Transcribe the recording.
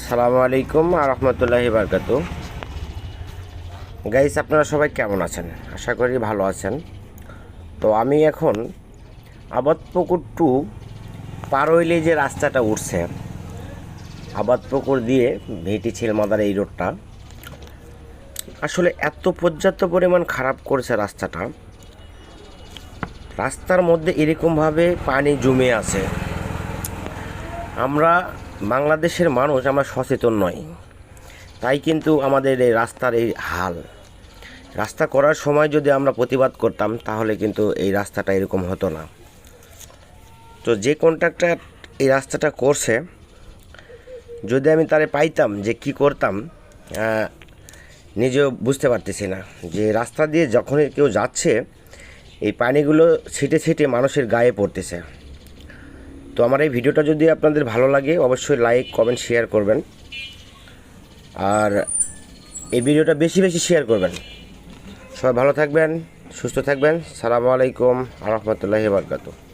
আসসালামু আলাইকুম রহমতুল্লাহি বারকাতু। গাইস, আপনারা সবাই কেমন আছেন? আশা করি ভালো আছেন। তো আমি এখন আবাদপুকুর টু পার হইলে যে রাস্তাটা উঠছে, আবাদপুকুর দিয়ে ভিটি ছিলমাদার এই রোডটা আসলে এত পর্যাপ্ত পরিমাণ খারাপ করেছে রাস্তাটা। রাস্তার মধ্যে এরকমভাবে পানি জমে আছে। আমরা বাংলাদেশের মানুষ, আমরা সচেতন নই, তাই কিন্তু আমাদের এই রাস্তার এই হাল। রাস্তা করার সময় যদি আমরা প্রতিবাদ করতাম তাহলে কিন্তু এই রাস্তাটা এরকম হতো না। তো যে কন্ট্রাক্টর এই রাস্তাটা করছে, যদি আমি তারে পাইতাম যে কি করতাম নিজেও বুঝতে পারতেছি না। যে রাস্তা দিয়ে যখনই কেউ যাচ্ছে এই পানিগুলো ছিটে ছিটে মানুষের গায়ে পড়তেছে। তো আমার এই ভিডিওটা যদি আপনাদের ভালো লাগে অবশ্যই লাইক কমেন্ট শেয়ার করবেন, আর এই ভিডিওটা বেশি বেশি শেয়ার করবেন। সবাই ভালো থাকবেন, সুস্থ থাকবেন। আসসালামু আলাইকুম রহমতুল্লাহি বারকাতুহু।